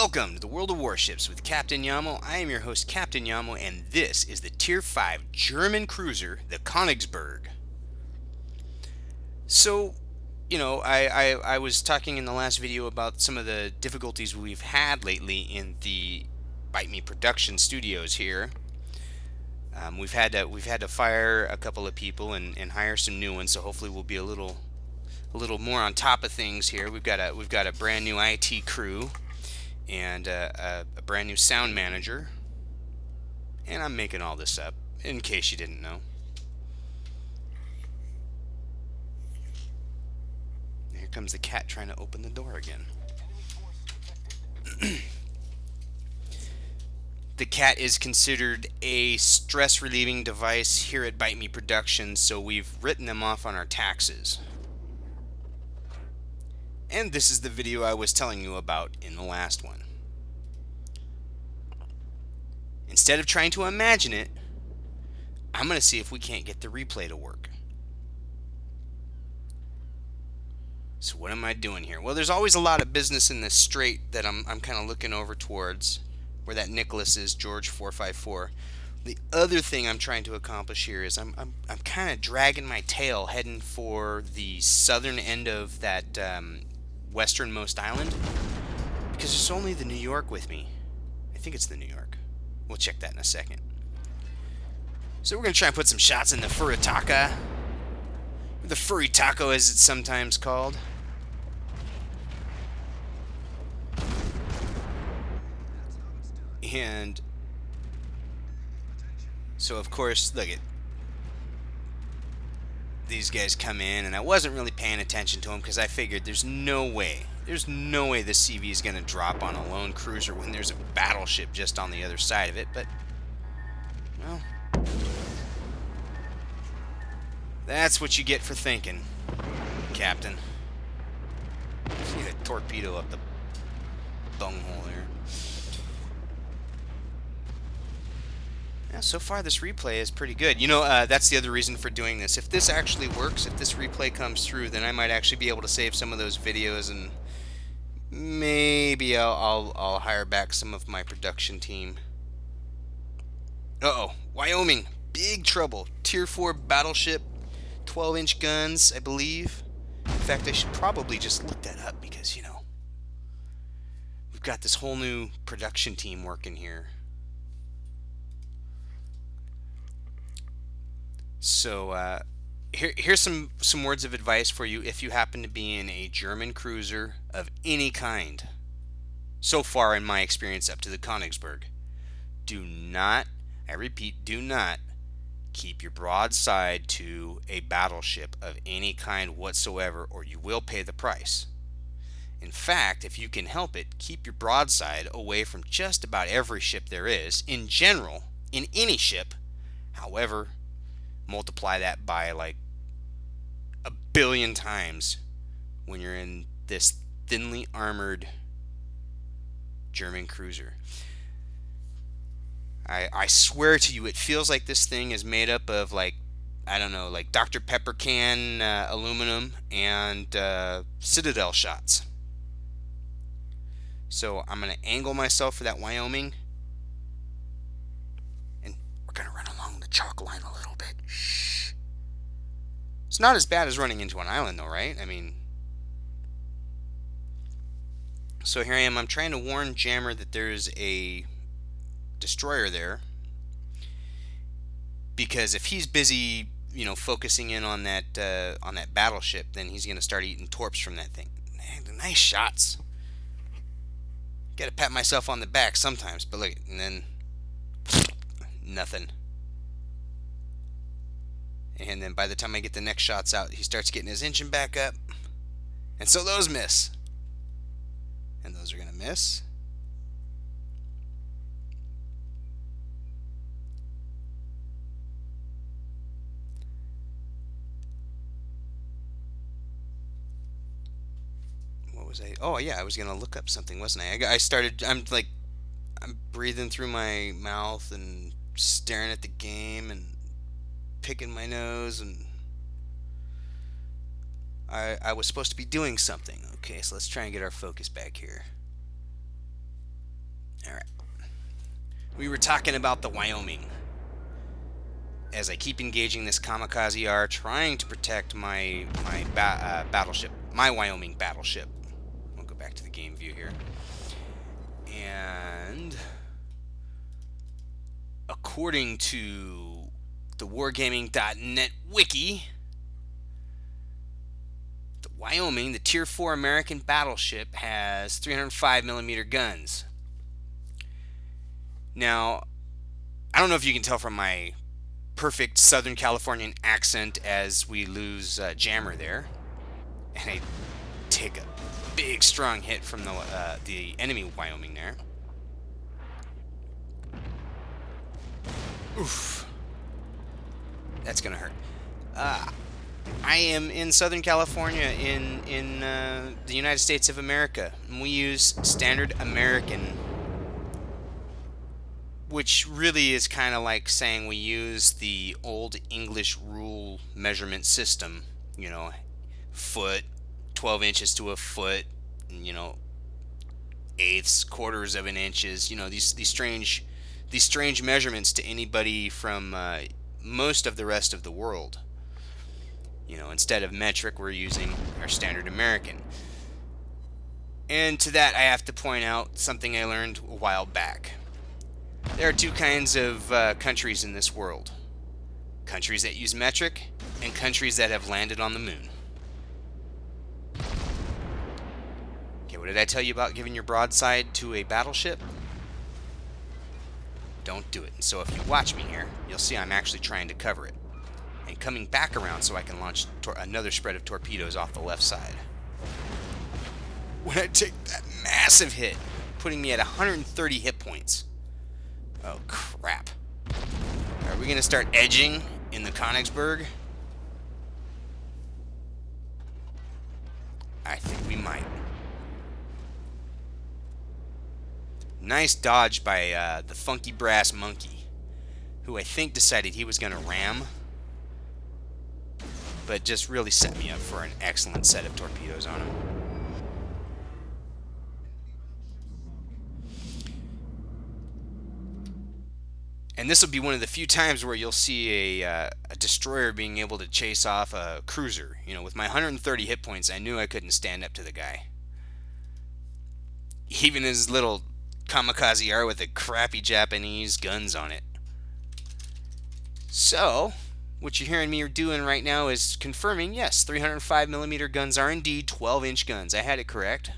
Welcome to the World of Warships with Captain Yamo. I am your host, Captain Yamo, and this is the Tier 5 German cruiser, the Königsberg. So, I was talking in the last video about some of the difficulties we've had lately in the Bite Me production studios here. We've had to fire a couple of people and hire some new ones, so hopefully we'll be a little more on top of things here. We've got a brand new IT crew and a brand new sound manager. And I'm making all this up, in case you didn't know. Here comes the cat trying to open the door again. The cat is considered a stress relieving device here at Bite Me Productions, so we've written them off on our taxes. And this is the video I was telling you about in the last one. Instead of trying to imagine it, I'm going to see if we can't get the replay to work. So what am I doing here? Well, there's always a lot of business in this strait that I'm kind of looking over towards, where that Nicholas is, George 454. The other thing I'm trying to accomplish here is I'm kind of dragging my tail heading for the southern end of that westernmost island, because there's only the New York with me. I think it's the New York. We'll check that in a second. So we're going to try and put some shots in the Furitaka. The Furry Taco, as it's sometimes called. And so, of course, look at these guys come in, and I wasn't really paying attention to them because I figured there's no way this CV is going to drop on a lone cruiser when there's a battleship just on the other side of it. But, well, that's what you get for thinking, Captain. Need a torpedo up the bunghole there. Yeah, so far this replay is pretty good. That's the other reason for doing this. If this actually works, if this replay comes through, then I might actually be able to save some of those videos, and maybe I'll hire back some of my production team. Uh-oh, Wyoming, big trouble. Tier 4 battleship, 12-inch guns, I believe. In fact, I should probably just look that up because, we've got this whole new production team working here. So here's some words of advice for you if you happen to be in a German cruiser of any kind. So far, in my experience, up to the Königsberg, do not, I repeat, do not keep your broadside to a battleship of any kind whatsoever, or you will pay the price. In fact, if you can help it, keep your broadside away from just about every ship there is, in general, in any ship. However, multiply that by like 1 billion times when you're in this thinly armored German cruiser. I swear to you, it feels like this thing is made up of like Dr. Pepper can aluminum and Citadel shots. So I'm going to angle myself for that Wyoming, and we're going to run along the chalk line a little bit. Shh. It's not as bad as running into an island, though, right? I mean, so here I am. I'm trying to warn Jammer that there's a destroyer there, because if he's busy, focusing in on that battleship, then he's going to start eating torps from that thing. Man, nice shots. Got to pat myself on the back sometimes, but look, and then nothing. And then by the time I get the next shots out, he starts getting his engine back up. And so those miss. And those are going to miss. What was I? Oh, yeah, I was going to look up something, wasn't I? I'm breathing through my mouth and staring at the game and picking my nose, and I was supposed to be doing something. Okay, so let's try and get our focus back here. Alright. We were talking about the Wyoming. As I keep engaging this kamikaze R, trying to protect my battleship, my Wyoming battleship. We'll go back to the game view here. And according to the wargaming.net wiki, the Wyoming, the Tier 4 American battleship, has 305mm guns. Now, I don't know if you can tell from my perfect Southern Californian accent as we lose Jammer there, and I take a big strong hit from the enemy Wyoming there. Oof, that's gonna hurt. I am in Southern California in the United States of America, and we use standard American, which really is kind of like saying we use the old English rule measurement system, foot, 12 inches to a foot, eighths, quarters of an inches, these strange measurements to anybody from most of the rest of the world. Instead of metric, we're using our standard American. And to that, I have to point out something I learned a while back. There are two kinds of countries in this world. Countries that use metric, and countries that have landed on the moon. Okay, what did I tell you about giving your broadside to a battleship? Don't do it. And so if you watch me here, you'll see I'm actually trying to cover it. And coming back around so I can launch another spread of torpedoes off the left side. When I take that massive hit, putting me at 130 hit points. Oh, crap. Are we going to start edging in the Kongisberg? I think we might. Nice dodge by the funky brass monkey, who I think decided he was going to ram, but just really set me up for an excellent set of torpedoes on him. And this will be one of the few times where you'll see a destroyer being able to chase off a cruiser. With my 130 hit points, I knew I couldn't stand up to the guy. Even his little kamikaze R with the crappy Japanese guns on it. So, what you're hearing me doing right now is confirming, yes, 305mm guns are indeed 12-inch guns. I had it correct.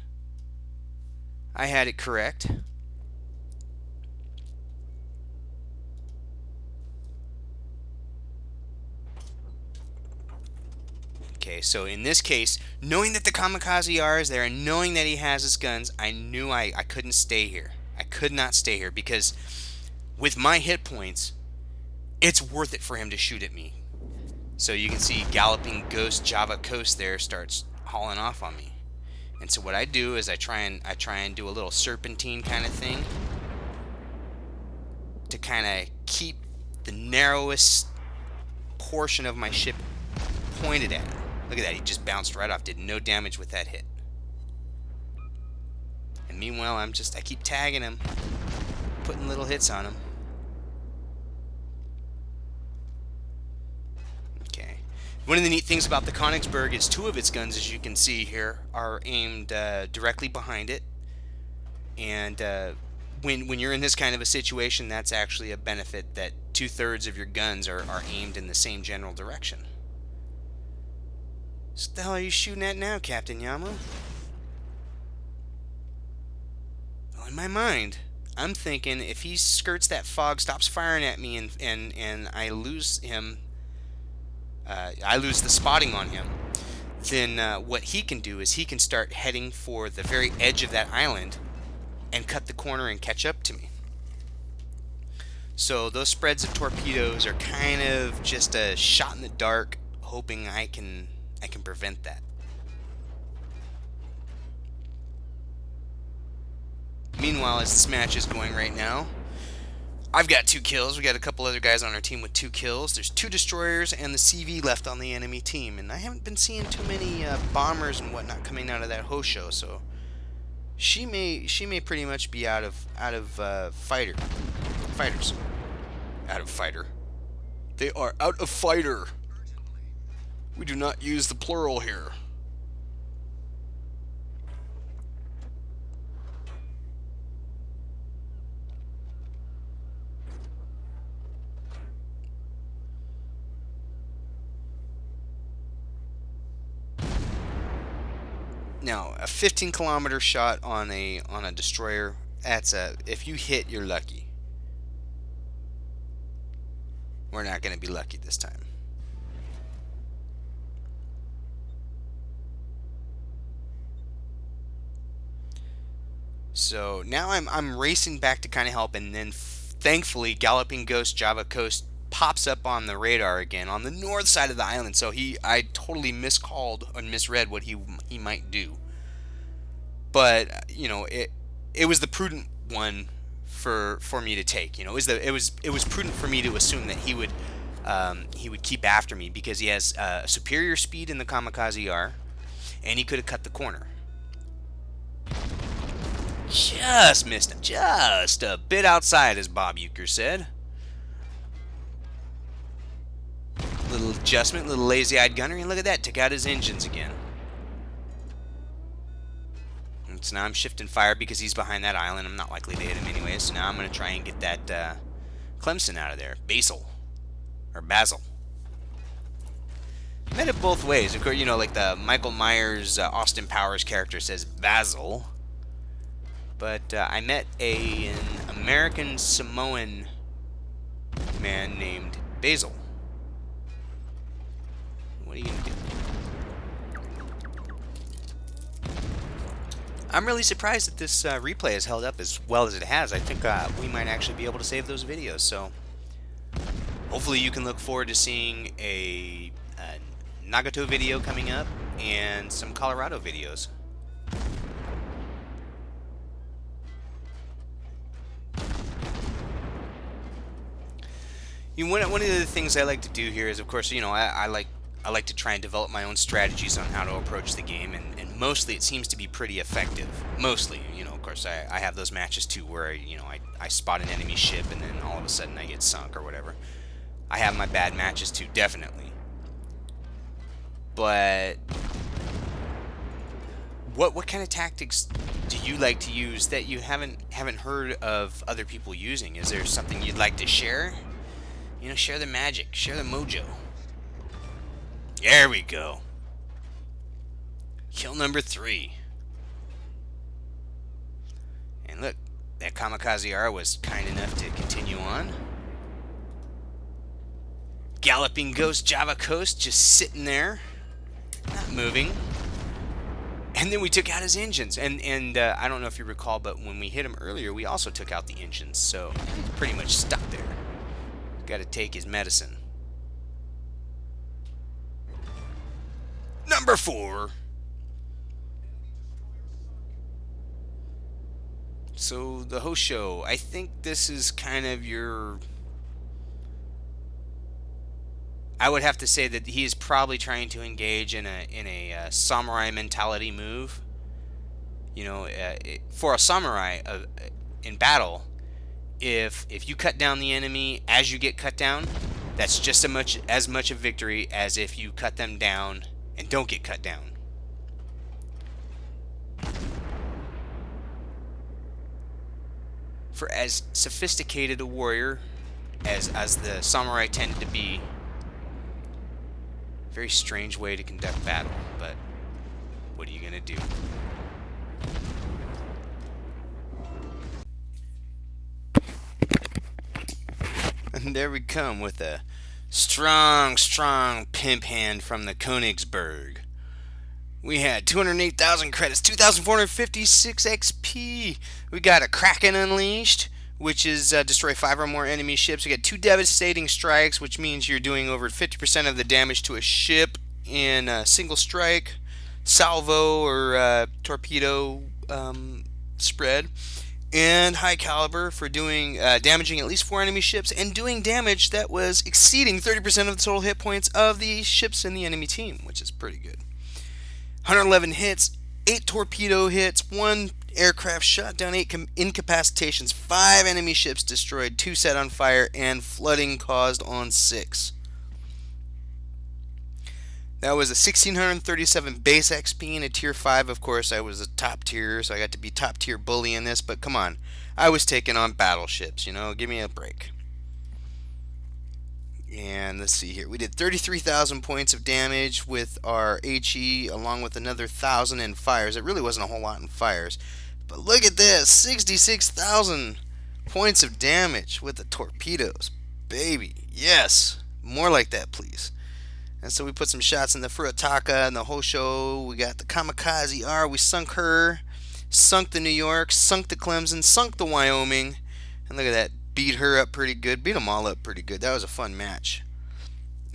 Okay, so in this case, knowing that the kamikaze R is there and knowing that he has his guns, I knew I couldn't stay here. I could not stay here because with my hit points, it's worth it for him to shoot at me. So you can see Galloping Ghost Java Coast there starts hauling off on me. And so what I do is I try and do a little serpentine kind of thing to kind of keep the narrowest portion of my ship pointed at him. Look at that, he just bounced right off, did no damage with that hit. And meanwhile, I keep tagging him, putting little hits on him. Okay. One of the neat things about the Kongisberg is two of its guns, as you can see here, are aimed directly behind it. And when you're in this kind of a situation, that's actually a benefit, that 2/3 of your guns are aimed in the same general direction. What the hell are you shooting at now, Captain Yamo? Well, in my mind, I'm thinking if he skirts that fog, stops firing at me, and I lose him, I lose the spotting on him, then what he can do is he can start heading for the very edge of that island and cut the corner and catch up to me. So those spreads of torpedoes are kind of just a shot in the dark, hoping I can prevent that. Meanwhile, as this match is going right now, I've got 2 kills. We got a couple other guys on our team with 2 kills. There's 2 destroyers and the CV left on the enemy team, and I haven't been seeing too many bombers and whatnot coming out of that Hosho, so She may pretty much be fighters. Out of fighter. They are out of fighter. We do not use the plural here. Now, a 15-kilometer shot on a destroyer, that's a if you hit, you're lucky. We're not going to be lucky this time. So now I'm racing back to kind of help, and then thankfully Galloping Ghost Java Coast pops up on the radar again on the north side of the island. So I totally miscalled and misread what he might do. But it was the prudent one for me to take. It was prudent for me to assume that he would keep after me because he has superior speed in the Kamikaze R, and he could have cut the corner. Just missed him. Just a bit outside, as Bob Euchre said. Little adjustment, little lazy-eyed gunner, and look at that, took out his engines again. And so now I'm shifting fire because he's behind that island. I'm not likely to hit him anyway, so now I'm going to try and get that Clemson out of there. Basil. Met it both ways. Of course, like the Michael Myers, Austin Powers character says Basil. But I met an American Samoan man named Basil. What are you going to do? I'm really surprised that this replay has held up as well as it has. I think we might actually be able to save those videos. So hopefully you can look forward to seeing a Nagato video coming up and some Colorado videos. One of the things I like to do here is, of course, I like to try and develop my own strategies on how to approach the game, and mostly it seems to be pretty effective. Mostly, of course, I have those matches too where I spot an enemy ship and then all of a sudden I get sunk or whatever. I have my bad matches too, definitely. But what kind of tactics do you like to use that you haven't heard of other people using? Is there something you'd like to share? Share the magic, share the mojo. There we go. Kill number 3. And look, that Kamikaze R was kind enough to continue on. Galloping Ghost Java Coast just sitting there, not moving. And then we took out his engines. And I don't know if you recall, but when we hit him earlier, we also took out the engines. So he's pretty much stuck there. Got to take his medicine. Number 4. So the host show, I think this is kind of your... I would have to say that he is probably trying to engage in a samurai mentality move. For a samurai in battle, if you cut down the enemy as you get cut down, that's just as much a victory as if you cut them down and don't get cut down. For as sophisticated a warrior as the samurai tended to be, very strange way to conduct battle, but what are you gonna do? And there we come with a strong pimp hand from the Kongisberg. We had 208,000 credits, 2,456 XP. We got a Kraken Unleashed, which is destroy 5 or more enemy ships. We got 2 devastating strikes, which means you're doing over 50% of the damage to a ship in a single strike. Salvo or torpedo spread. And high caliber for doing damaging at least 4 enemy ships and doing damage that was exceeding 30% of the total hit points of the ships in the enemy team, which is pretty good. 111 hits, 8 torpedo hits, 1 aircraft shot down 8 incapacitations, 5 enemy ships destroyed, 2 set on fire, and flooding caused on 6. That was a 1637 base XP and a tier 5. Of course, I was a top tier, so I got to be top tier bully in this, but come on. I was taking on battleships, give me a break. And let's see here. We did 33,000 points of damage with our HE, along with another 1,000 in fires. It really wasn't a whole lot in fires. But look at this, 66,000 points of damage with the torpedoes. Baby, yes. More like that, please. And so we put some shots in the Furutaka and the Hosho. We got the Kamikaze R. We sunk her. Sunk the New York. Sunk the Clemson. Sunk the Wyoming. And look at that. Beat her up pretty good. Beat them all up pretty good. That was a fun match.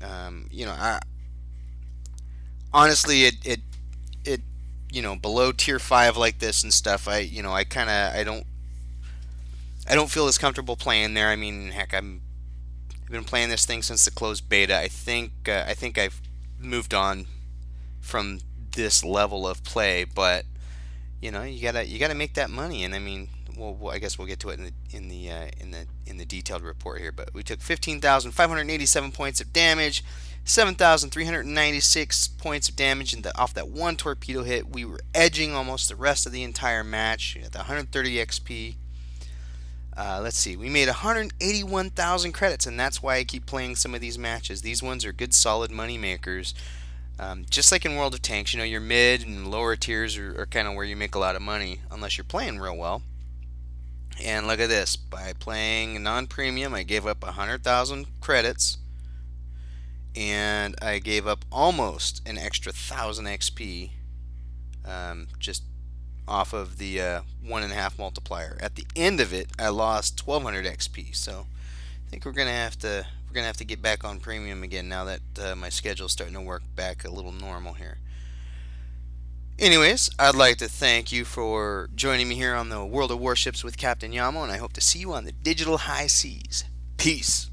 I honestly, it below tier 5 like this and stuff. I don't feel as comfortable playing there. I mean, heck, I've been playing this thing since the closed beta. I think I've moved on from this level of play, but you gotta make that money, and I mean, well, I guess we'll get to it in the detailed report here. But we took 15,587 points of damage, 7,396 points of damage off that one torpedo hit. We were edging almost the rest of the entire match at the 130 XP. Let's see, we made 181,000 credits, and that's why I keep playing some of these matches. These ones are good, solid money makers. Just like in World of Tanks, your mid and lower tiers are kind of where you make a lot of money, unless you're playing real well. And look at this, by playing non-premium, I gave up 100,000 credits, and I gave up almost an extra 1,000 XP, just off of the 1.5 multiplier. At the end of it, I lost 1,200 XP. So I think we're gonna have to get back on premium again now that my schedule's starting to work back a little normal here. Anyways, I'd like to thank you for joining me here on the World of Warships with Captain Yamo, and I hope to see you on the digital high seas. Peace.